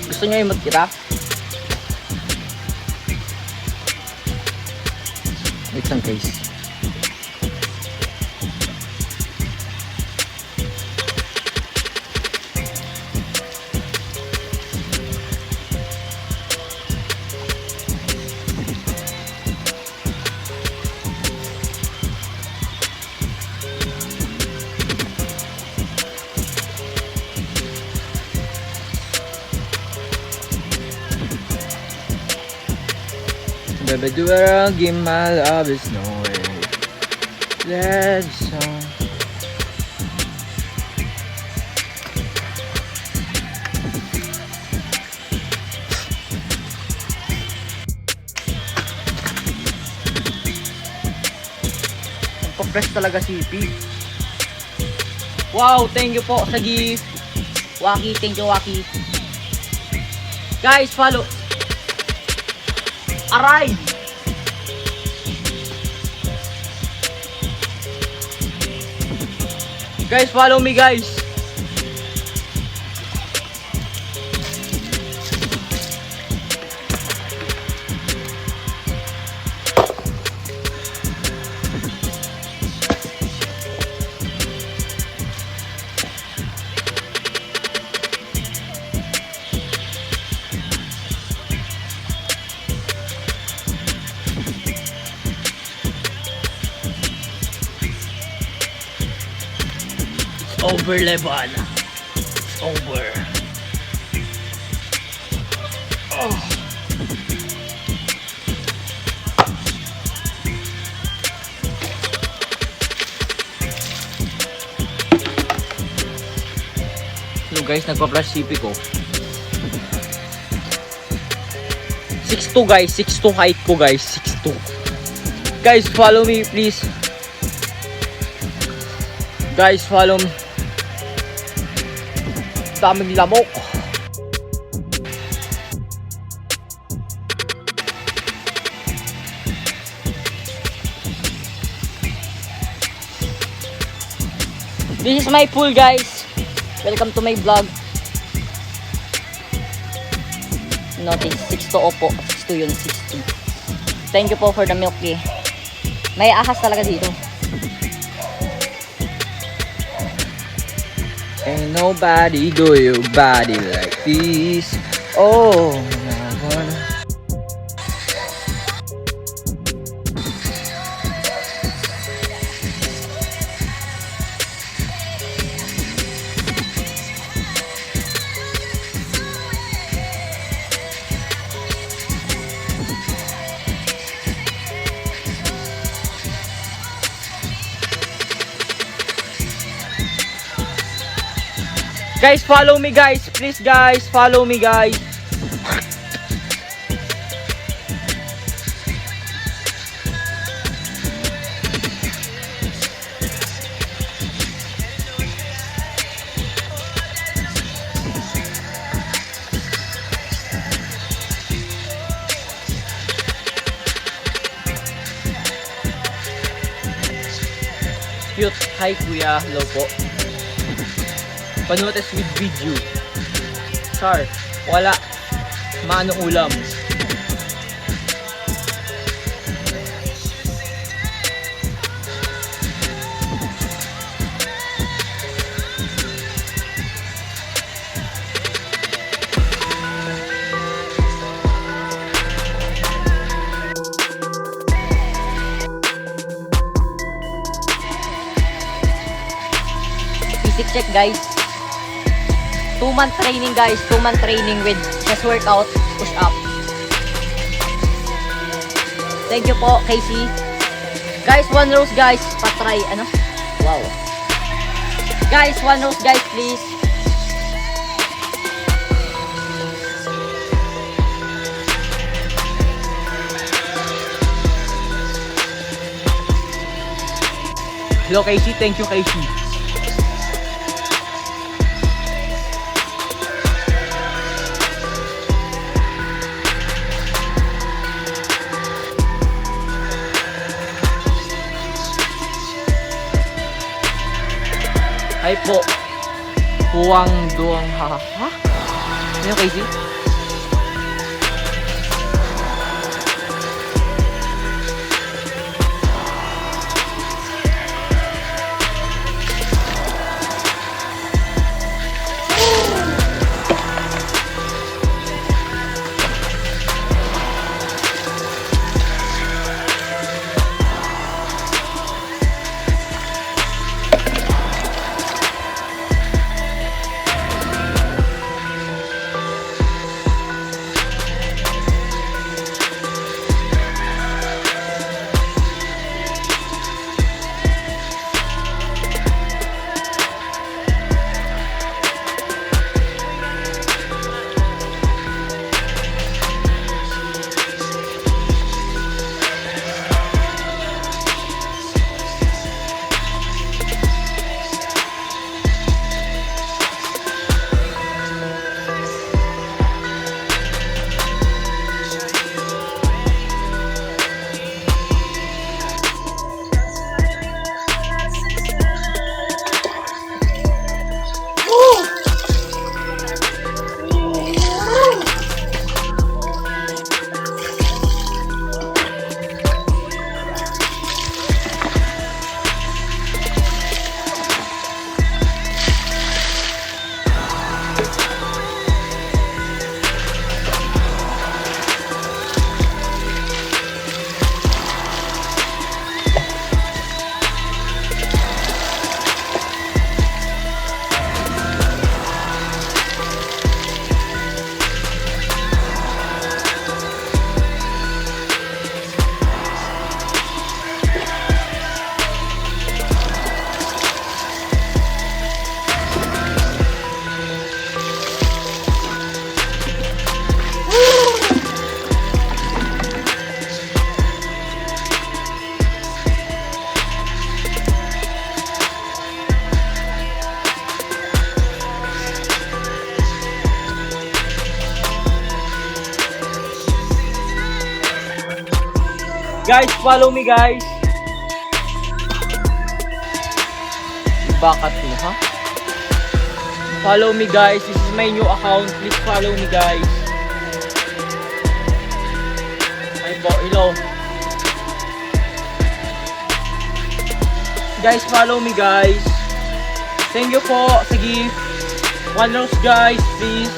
Gusto nyo emote kita? Wait lang guys. Baby, do it again, my love is nowhere. Let's song. Nagpa-press talaga si P. Wow, thank you po sa gift. Waki, thank you Waki. Guys, follow. Aray! Guys, follow me guys. Over Levan. Over. Oh. So guys, nagpa-flash CP ko. 6'2 guys, 6'2 height ko guys, 6'2. Guys, follow me please. Guys, follow me. Daming lamok. This is my pool guys. Welcome to my vlog. Notice 6'2 opo. 6'2 yun, 6'2. Thank you po for the milky. May ahas talaga dito. Ain't nobody do your body like this. Oh, I wanna. Guys, follow me guys. Please guys, follow me guys. Cute. Hi kuya, hello po. Panotes with video. Char, wala. Manong ulam. Physics check guys. 2-month training guys, 2-month training with chest workout, push up. Thank you po, Casey. Guys, 1 rose guys, patry, ano? Wow. Guys, 1 rose guys, please. Hello Casey, thank you Casey. Hi po. Puwang duwang ha? Ano Casey? Guys, follow me guys. Bakat mo, ha? Follow me guys. This is my new account. Please follow me guys. Ay po, hello. Guys, follow me guys. Thank you po sa gift. 1 rose guys, please.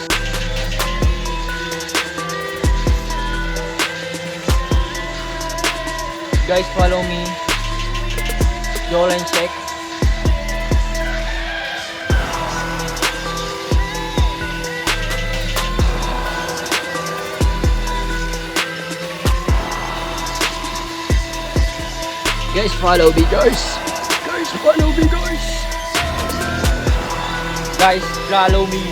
Guys, follow me. Jolan check. Guys, follow me guys. Guys, follow me guys. Guys, follow me.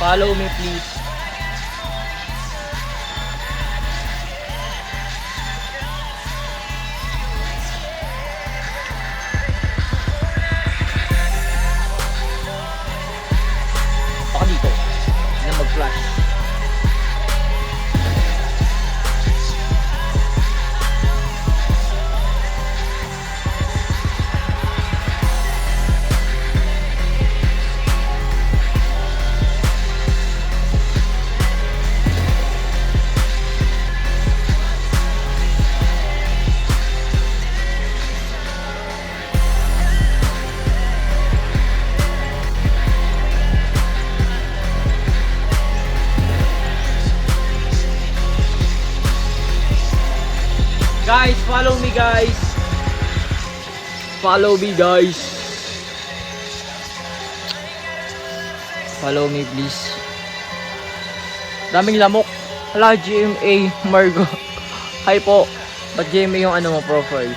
Follow me please. Baka dito na mag-flash. Guys, follow me guys. Follow me guys. Follow me please. Daming lamok. Hala, GMA Margo. Hi po. Ba't GMA yung ano mo profile?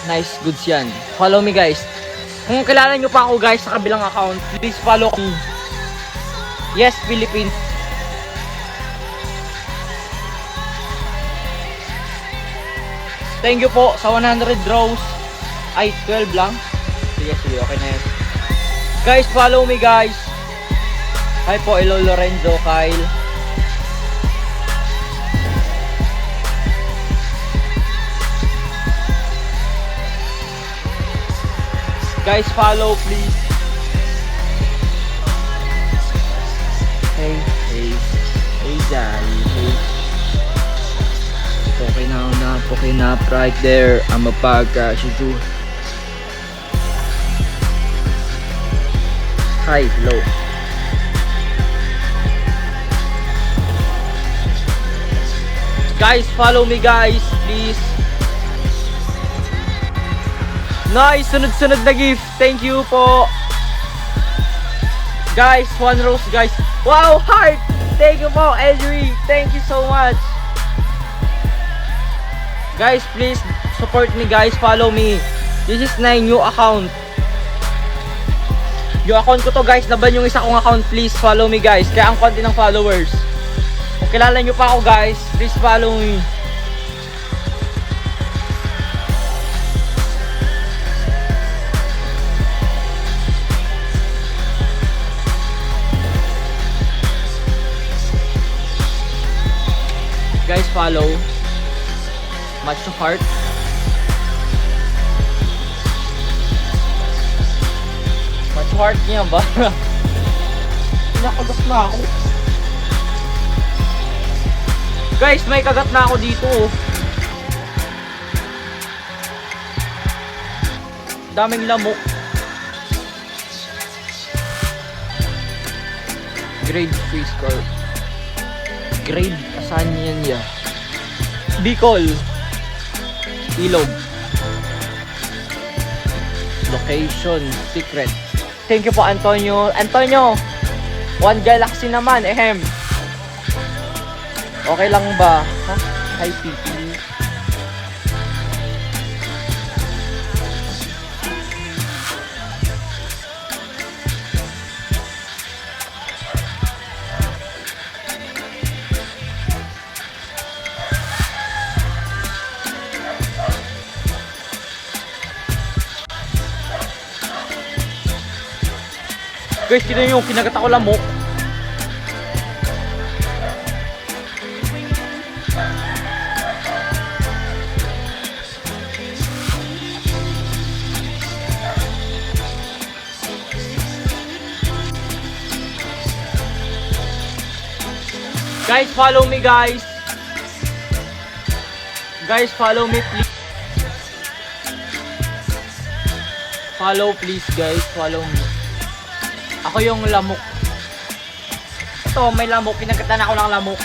Nice, goods yan. Follow me guys. Kung kilala nyo pa ako guys sa kabilang account, please follow me. Yes, Philippines. Thank you po sa 100 rows. Ay, 12 lang. Sige, okay na yan. Guys, follow me guys. Hi po, hello Lorenzo, Kyle. Guys, follow please. Hey, Daddy, hey. Poking up right there. I'm a podcast. Hi, hello. Guys, follow me guys, please. Nice, sunod-sunod na gift. Thank you po. Guys, 1 rose guys. Wow, heart. Thank you po, Edry. Thank you so much. Guys, please support me guys. Follow me. This is my new account. Yung account ko to guys. Laban yung isa kong account. Please follow me guys. Kaya ang konti ng followers. Kung kilala nyo pa ako guys, please follow me. Guys, follow. Match to heart. Match to heart niya ba? Nakagat na ako. Guys, may kagat na ako dito. Daming lamok. Grade free score. Grade, saan yan ya? Bicol. Ilog. Location, secret. Thank you po Antonio. Antonio, One Galaxy naman, ehem. Okay lang ba? Ha? Hi, Pipi. Guys, sino yung kinagat ako lamok? Guys, follow me guys. Guys, follow me please. Follow please guys, follow me. Ako yung lamok. Ito, may lamok. Pinagkatan ako ng lamok.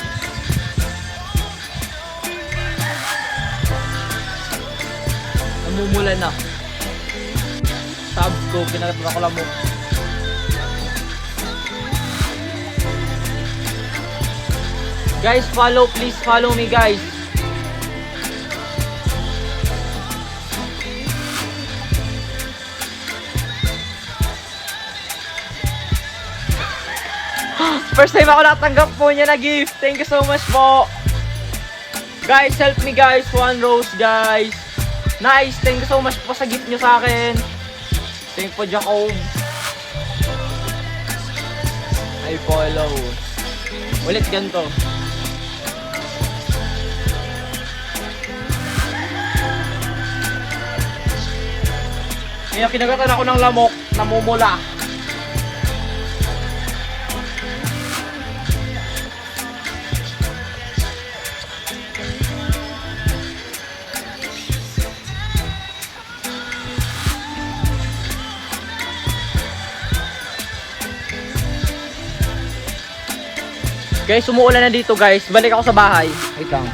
Namumula na. Subs ko, pinagkatan ako lamok. Guys, follow please, follow me guys. First time ako nakatanggap po niya na gift. Thank you so much po. Guys, help me guys. 1 rose guys. Nice. Thank you so much po sa gift niyo sa akin. Thank you po, Jacob. I follow. Ulit ganito. Kaya kinagatan ako ng lamok. Namumula. Guys, umuulan na dito guys. Balik ako sa bahay. Wait lang.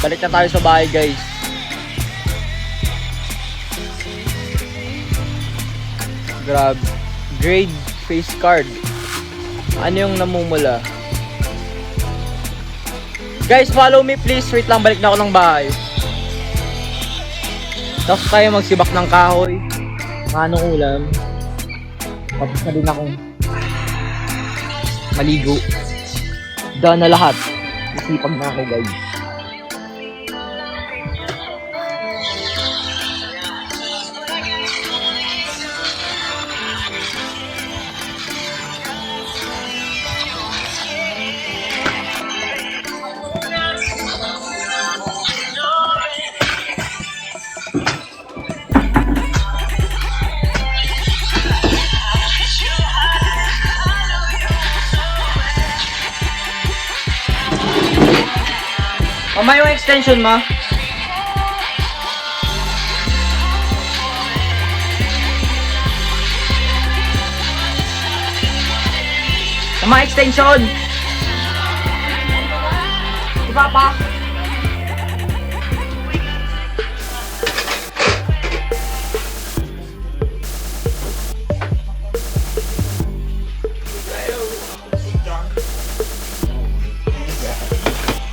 Balik na tayo sa bahay guys. Grab. Grade face card. Ano yung namumula? Guys, follow me please. Wait lang, balik na ako ng bahay. Tapos tayo magsibak ng kahoy. Anong ulam? Tapos na din akong maligo. Daan na lahat. Isipag na ako guys. Mama, yung extension ma. Mama, extension. Si Papa.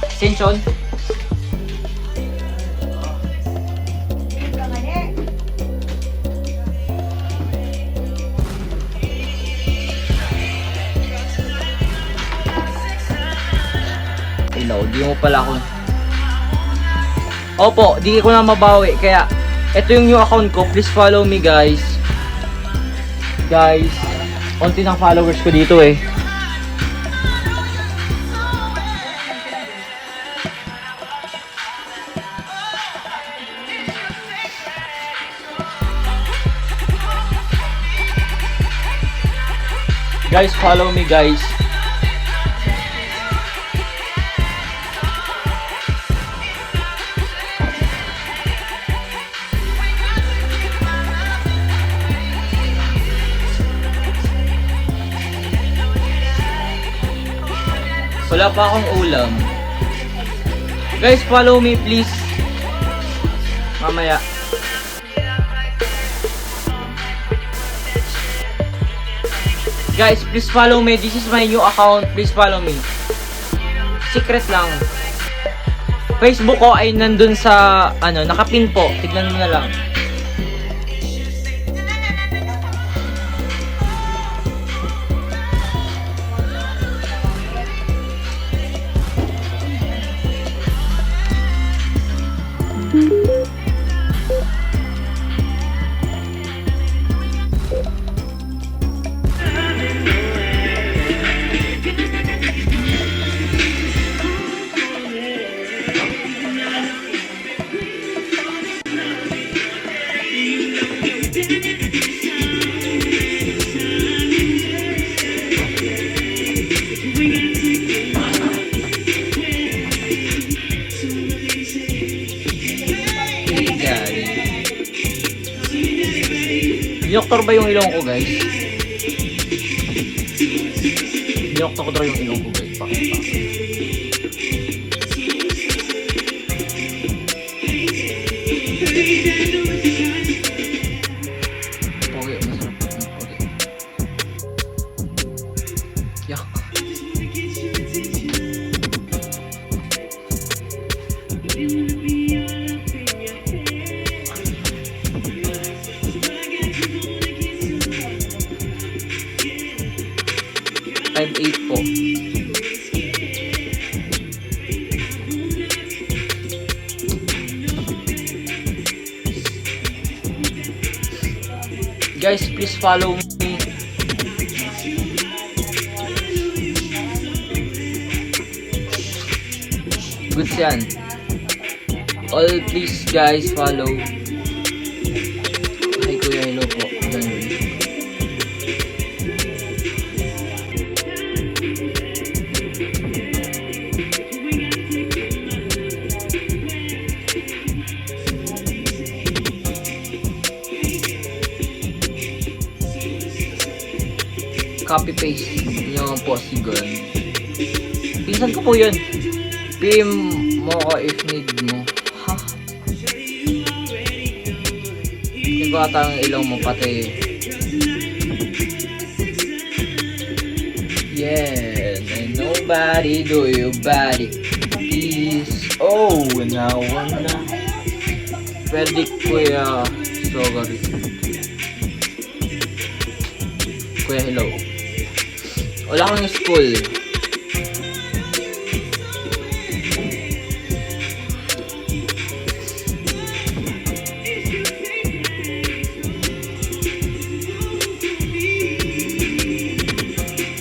Extension. Di mo pala ako. Opo, di ko na mabawi. Kaya, ito yung new account ko. Please follow me, guys. Guys, konti ng followers ko dito eh. Guys, follow me, guys. Wala pa akong ulam. Guys, follow me please. Mamaya. Guys, please follow me. This is my new account. Please follow me. secret lang. Facebook ko ay nandun sa, nakapin po. Tignan mo na lang. Dinoktor ba yung ilong ko, guys? Dinoktor ko daw yung ilong ko, guys. Pakita. Okay, masarap. Okay. Yak. Time 8 po. Guys, please follow me. Goods yan. All please guys follow. Hi kuya, hello po. Copy paste nyo po si Gon. Pinsan ko po yun. PM mo ko if need mo. Ha? Hindi ko ata ang ilaw mo pati. Yeah, and nobody do your body. Please. Oh, now na. Pwede kuya. Sorry. Kuya, hello. Wala kang school.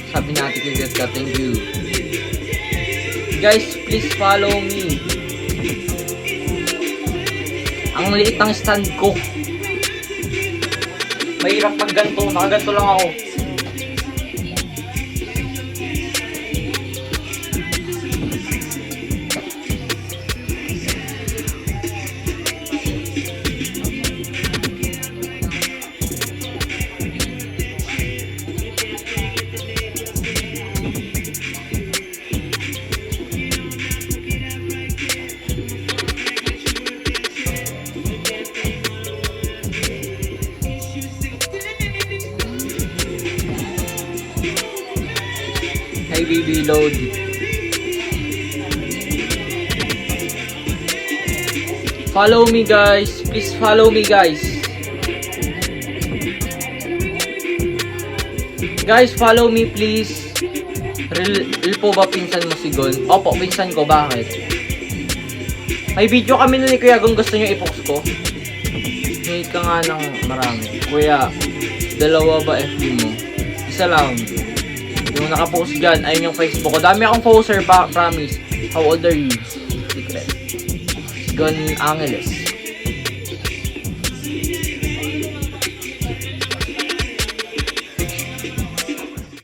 Sabi natin kay Gets ka, thank you. Guys, please follow me. Ang liit ng stand ko. Mahirap pag ganito. Nakaganto lang ako. Hey baby, load. Follow me guys. Please follow me guys. Guys, follow me please. Real po ba pinsan mo si Gon? Opo, pinsan ko. Bakit? May video kami na ni Kuya Gon. Gusto nyo i-post ko? Hate ka nga ng marami. Kuya, dalawa ba FB mo? Isa lang. Yung nakapost dyan, ayun yung Facebook ko. Dami akong poster pa, promise. How old are you? Secret. Gon Angeles.